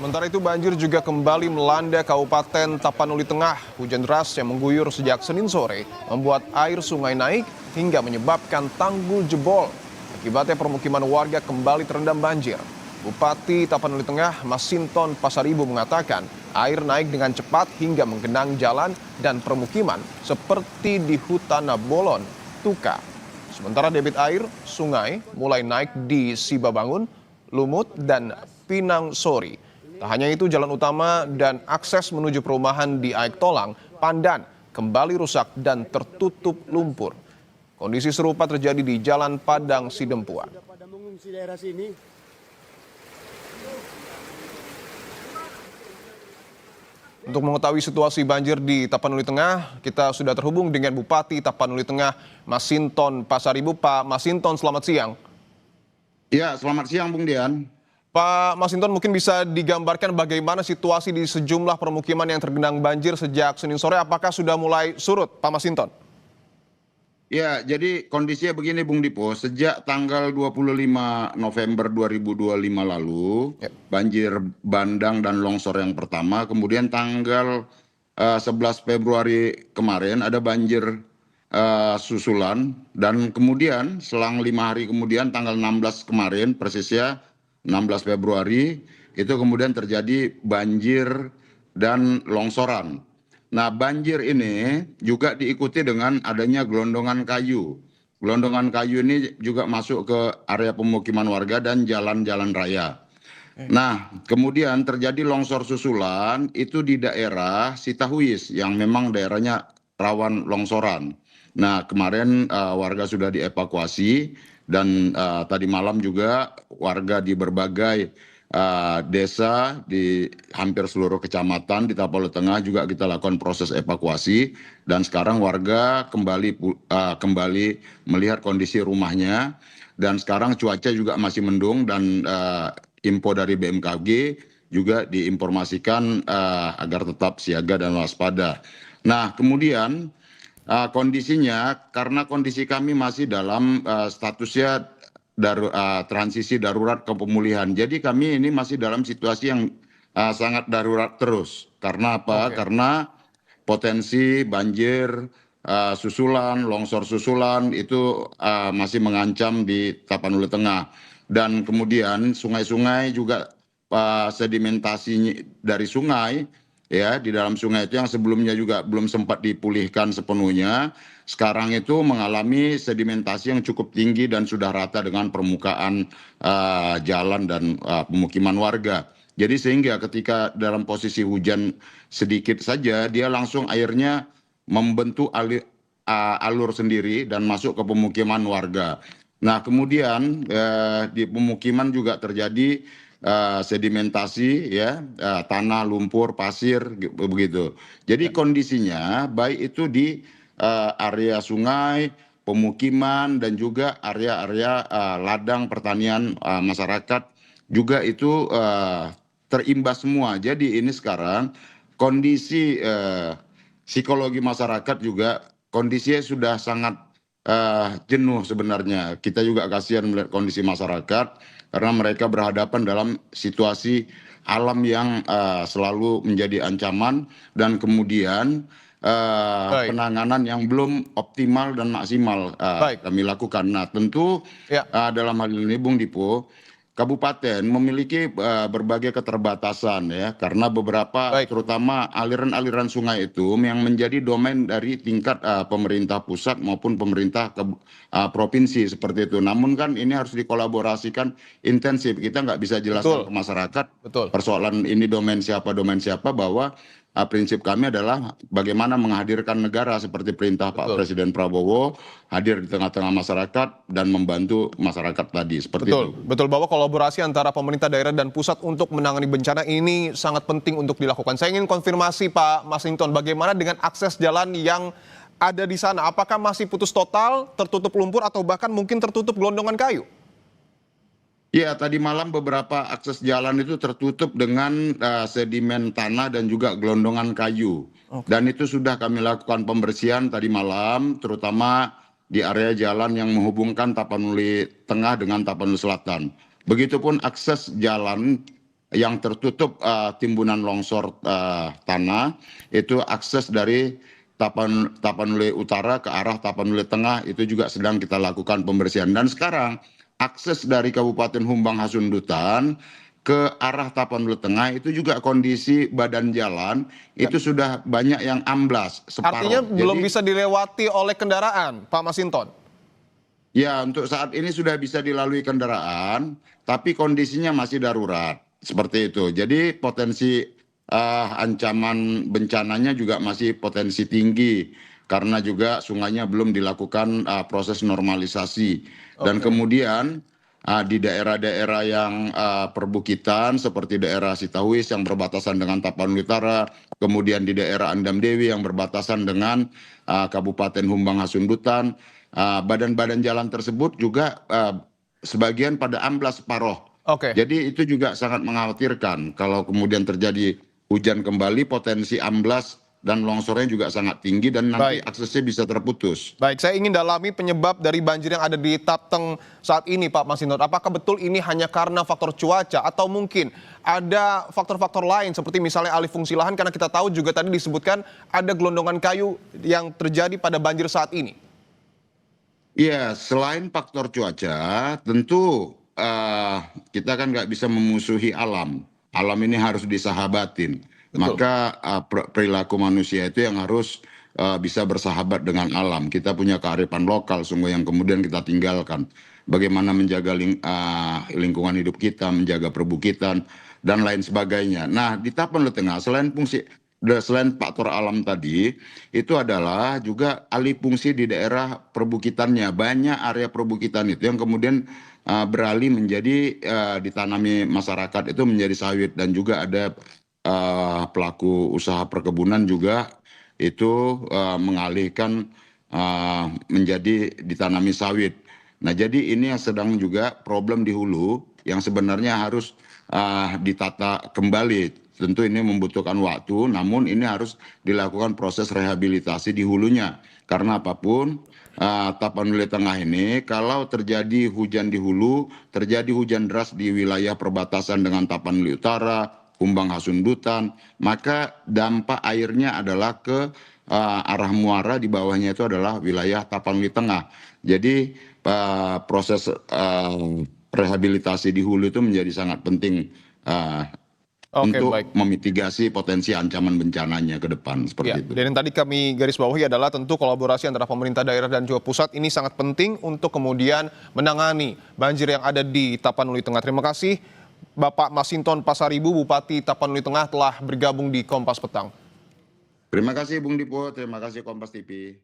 Sementara itu banjir juga kembali melanda Kabupaten Tapanuli Tengah. Hujan deras yang mengguyur sejak Senin sore membuat air sungai naik hingga menyebabkan tanggul jebol. Akibatnya permukiman warga kembali terendam banjir. Bupati Tapanuli Tengah Masinton Pasaribu mengatakan air naik dengan cepat hingga menggenang jalan dan permukiman seperti di hutan Bolon, Tuka. Sementara debit air sungai mulai naik di Sibabangun, Lumut, dan Pinang Sori. Tak hanya itu, jalan utama dan akses menuju perumahan di Aek Tolang, Pandan, kembali rusak dan tertutup lumpur. Kondisi serupa terjadi di Jalan Padang Sidempuan. Untuk mengetahui situasi banjir di Tapanuli Tengah, kita sudah terhubung dengan Bupati Tapanuli Tengah, Masinton Pasaribu. Pak Masinton, selamat siang. Ya, selamat siang Bung Dian. Pak Masinton, mungkin bisa digambarkan bagaimana situasi di sejumlah permukiman yang tergenang banjir sejak Senin sore. Apakah sudah mulai surut, Pak Masinton? Ya, jadi kondisinya begini Bung Dipo, sejak tanggal 25 November 2025 lalu, banjir bandang dan longsor yang pertama, kemudian tanggal 11 Februari kemarin ada banjir susulan, dan kemudian selang 5 hari kemudian tanggal 16 kemarin, persisnya 16 Februari, itu kemudian terjadi banjir dan longsoran. Nah, banjir ini juga diikuti dengan adanya gelondongan kayu. Gelondongan kayu ini juga masuk ke area pemukiman warga dan jalan-jalan raya. Nah, kemudian terjadi longsor susulan itu di daerah Sitahuis yang memang daerahnya rawan longsoran. Nah, kemarin warga sudah dievakuasi dan tadi malam juga warga di berbagai desa di hampir seluruh kecamatan di Tapanuli Tengah juga kita lakukan proses evakuasi, dan sekarang warga kembali melihat kondisi rumahnya, dan sekarang cuaca juga masih mendung, dan info dari BMKG juga diinformasikan agar tetap siaga dan waspada. Nah, kemudian kondisinya karena kondisi kami masih dalam statusnya transisi darurat ke pemulihan. Jadi kami ini masih dalam situasi yang sangat darurat terus. Karena apa? Karena potensi banjir susulan, longsor susulan itu masih mengancam di Tapanuli Tengah. Dan kemudian sungai-sungai juga sedimentasi dari sungai, ya, di dalam sungai itu yang sebelumnya juga belum sempat dipulihkan sepenuhnya, sekarang itu mengalami sedimentasi yang cukup tinggi dan sudah rata dengan permukaan jalan dan pemukiman warga. Jadi sehingga ketika dalam posisi hujan sedikit saja, dia langsung airnya membentuk alur sendiri dan masuk ke pemukiman warga. Nah, kemudian di pemukiman juga terjadi sedimentasi, ya, tanah, lumpur, pasir, begitu. Jadi kondisinya baik itu di area sungai, pemukiman, dan juga area-area ladang pertanian masyarakat juga itu terimbas semua. Jadi ini sekarang kondisi psikologi masyarakat juga kondisinya sudah sangat jenuh sebenarnya. Kita juga kasihan melihat kondisi masyarakat karena mereka berhadapan dalam situasi alam yang selalu menjadi ancaman, dan kemudian penanganan yang belum optimal dan maksimal kami lakukan. Nah, tentu dalam hal ini Bung Dipo, Kabupaten memiliki berbagai keterbatasan, ya, karena beberapa terutama aliran-aliran sungai itu yang menjadi domain dari tingkat pemerintah pusat maupun pemerintah provinsi seperti itu. Namun kan ini harus dikolaborasikan intensif. Kita nggak bisa jelaskan ke masyarakat persoalan ini domain siapa, bahwa prinsip kami adalah bagaimana menghadirkan negara seperti perintah Pak Presiden Prabowo, hadir di tengah-tengah masyarakat dan membantu masyarakat tadi, seperti itu. Betul, bahwa kolaborasi antara pemerintah daerah dan pusat untuk menangani bencana ini sangat penting untuk dilakukan. Saya ingin konfirmasi Pak Masinton, bagaimana dengan akses jalan yang ada di sana? Apakah masih putus total, tertutup lumpur, atau bahkan mungkin tertutup gelondongan kayu? Ya, tadi malam beberapa akses jalan itu tertutup dengan sedimen tanah dan juga gelondongan kayu. Dan itu sudah kami lakukan pembersihan tadi malam, terutama di area jalan yang menghubungkan Tapanuli Tengah dengan Tapanuli Selatan. Begitupun akses jalan yang tertutup timbunan longsor tanah itu akses dari Tapanuli Utara ke arah Tapanuli Tengah itu juga sedang kita lakukan pembersihan. Dan sekarang akses dari Kabupaten Humbang Hasundutan ke arah Tapanuli Tengah itu juga kondisi badan jalan itu sudah banyak yang amblas Artinya separuh. belum Jadi bisa dilewati oleh kendaraan, Pak Masinton? ya, untuk saat ini sudah bisa dilalui kendaraan, tapi kondisinya masih darurat, seperti itu. Jadi potensi ancaman bencananya juga masih potensi tinggi, karena juga sungainya belum dilakukan proses normalisasi. Dan Oke. kemudian di daerah-daerah yang perbukitan, seperti daerah Sitawis yang berbatasan dengan Tapanuli Utara, kemudian di daerah Andam Dewi yang berbatasan dengan Kabupaten Humbang Hasundutan, badan-badan jalan tersebut juga sebagian pada amblas separoh. Oke. Jadi itu juga sangat mengkhawatirkan kalau kemudian terjadi hujan kembali, potensi amblas dan longsornya juga sangat tinggi dan nanti Baik. aksesnya bisa terputus. Baik, saya ingin dalami penyebab dari banjir yang ada di Tapteng saat ini, Pak Masinton. Apakah betul ini hanya karena faktor cuaca atau mungkin ada faktor-faktor lain seperti misalnya alih fungsi lahan, karena kita tahu juga tadi disebutkan ada gelondongan kayu yang terjadi pada banjir saat ini. Iya, selain faktor cuaca, tentu kita kan nggak bisa memusuhi alam. Alam ini harus disahabatin. Betul. Maka perilaku manusia itu yang harus bisa bersahabat dengan alam. Kita punya kearifan lokal sungguh yang kemudian kita tinggalkan. Bagaimana menjaga lingkungan hidup kita, menjaga perbukitan, dan lain sebagainya. Nah, di Tapanuli Tengah, selain faktor alam tadi, itu adalah juga alih fungsi di daerah perbukitannya. Banyak area perbukitan itu yang kemudian beralih menjadi ditanami masyarakat itu menjadi sawit, dan juga ada pelaku usaha perkebunan juga itu mengalihkan menjadi ditanami sawit. Nah, jadi ini yang sedang juga problem di hulu yang sebenarnya harus ditata kembali. Tentu ini membutuhkan waktu, namun ini harus dilakukan proses rehabilitasi di hulunya. Karena apapun, Tapanuli Tengah ini, kalau terjadi hujan di hulu, terjadi hujan deras di wilayah perbatasan dengan Tapanuli Utara, Humbang Hasundutan, maka dampak airnya adalah ke arah muara, di bawahnya itu adalah wilayah Tapanuli Tengah. Jadi proses rehabilitasi di hulu itu menjadi sangat penting Oke, baik. untuk memitigasi potensi ancaman bencananya ke depan, Ya, seperti itu. dan yang tadi kami garis bawahi adalah tentu kolaborasi antara pemerintah daerah dan juga pusat ini sangat penting untuk kemudian menangani banjir yang ada di Tapanuli Tengah. Terima kasih Bapak Masinton Pasaribu, Bupati Tapanuli Tengah telah bergabung di Kompas Petang. Terima kasih Bung Dipo, terima kasih Kompas TV.